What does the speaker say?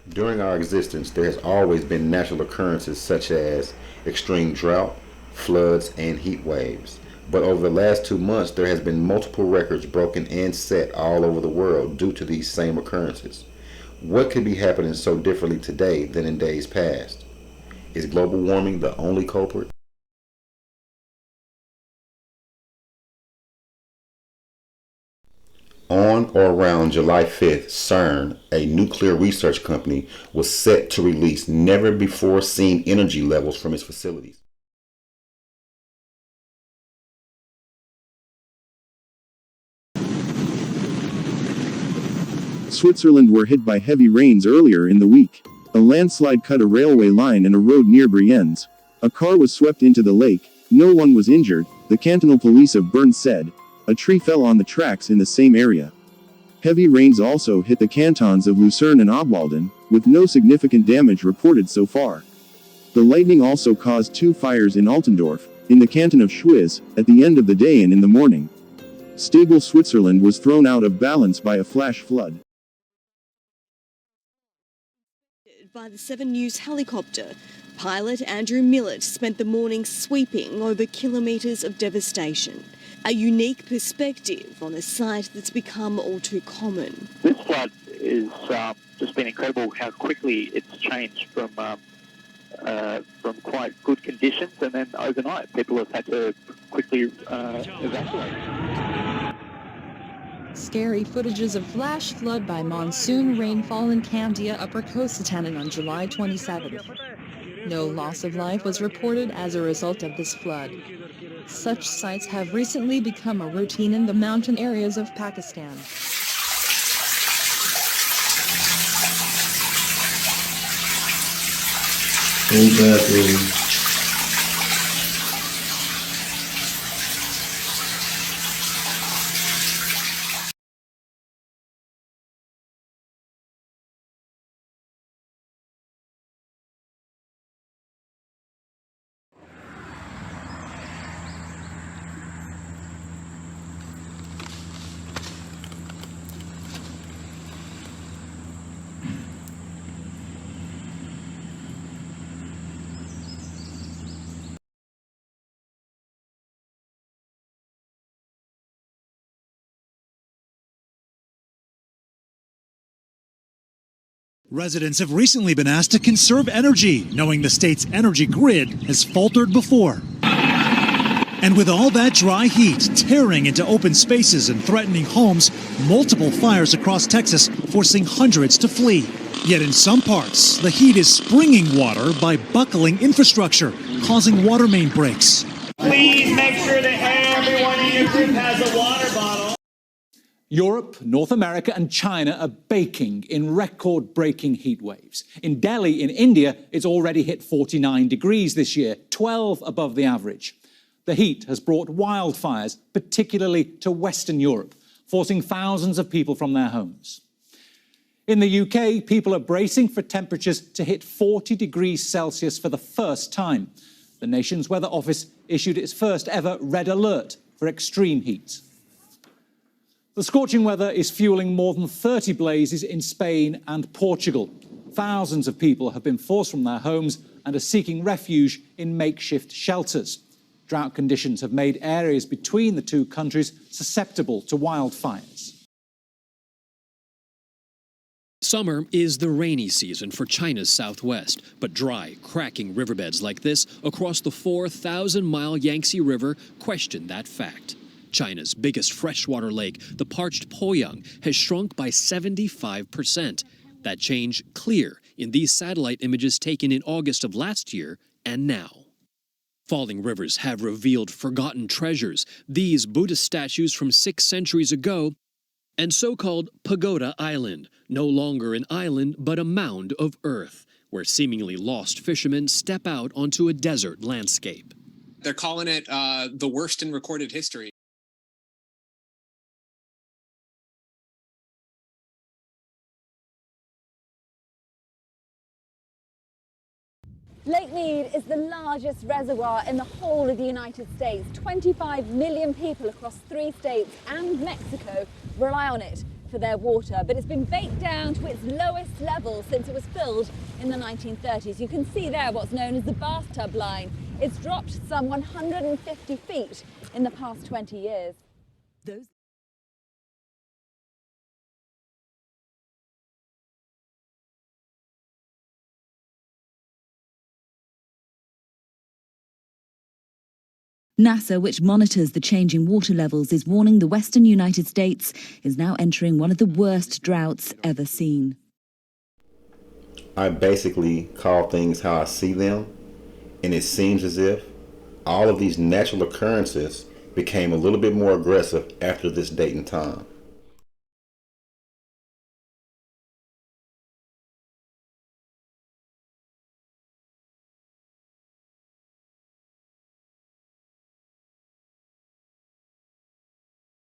During our existence, there has always been natural occurrences such as extreme drought, floods, and heat waves. But over the last 2 months, there has been multiple records broken and set all over the world due to these same occurrences. What could be happening so differently today than in days past? Is global warming the only culprit? On or around July 5th, Cern, a nuclear research company, was set to release never before seen energy levels from its facilities. Switzerland were hit by heavy rains earlier in the week. A landslide cut a railway line and a road near Brienz. A car was swept into the lake. No one was injured, the cantonal police of Bern said. A tree fell on the tracks in the same area. Heavy rains also hit the cantons of Lucerne and Obwalden, with no significant damage reported so far. The lightning also caused 2 fires in Altendorf, in the canton of Schwyz, at the end of the day and in the morning. Stable Switzerland was thrown out of balance by a flash flood. By the 7 News helicopter, pilot Andrew Millett spent the morning sweeping over kilometres of devastation. A unique perspective on a site that's become all too common. This flood is just been incredible how quickly it's changed from quite good conditions, and then overnight people have had to quickly evacuate. Scary footages of flash flood by monsoon rainfall in Candia, Upper Coast on July 27th. No loss of life was reported as a result of this flood. Such sites have recently become a routine in the mountain areas of Pakistan. Residents have recently been asked to conserve energy, knowing the state's energy grid has faltered before. And with all that dry heat tearing into open spaces and threatening homes, multiple fires across Texas forcing hundreds to flee. Yet in some parts, the heat is springing water by buckling infrastructure, causing water main breaks. Please make sure that everyone in your group has a water bottle. Europe, North America and China are baking in record-breaking heat waves. In Delhi, in India, it's already hit 49 degrees this year, 12 above the average. The heat has brought wildfires, particularly to Western Europe, forcing thousands of people from their homes. In the UK, people are bracing for temperatures to hit 40 degrees Celsius for the first time. The nation's weather office issued its first ever red alert for extreme heat. The scorching weather is fueling more than 30 blazes in Spain and Portugal. Thousands of people have been forced from their homes and are seeking refuge in makeshift shelters. Drought conditions have made areas between the two countries susceptible to wildfires. Summer is the rainy season for China's southwest, but dry, cracking riverbeds like this across the 4,000-mile Yangtze River question that fact. China's biggest freshwater lake, the parched Poyang, has shrunk by 75%. That change clear in these satellite images taken in August of last year and now. Falling rivers have revealed forgotten treasures, these Buddhist statues from 6 centuries ago, and so-called Pagoda Island, no longer an island but a mound of earth, where seemingly lost fishermen step out onto a desert landscape. They're calling it the worst in recorded history. Lake Mead is the largest reservoir in the whole of the United States. 25 million people across 3 states and Mexico rely on it for their water, but it's been baked down to its lowest level since it was filled in the 1930s. You can see there what's known as the bathtub line. It's dropped some 150 feet in the past 20 years. NASA, which monitors the changing water levels, is warning the western United States is now entering one of the worst droughts ever seen. I basically call things how I see them, and it seems as if all of these natural occurrences became a little bit more aggressive after this date and time.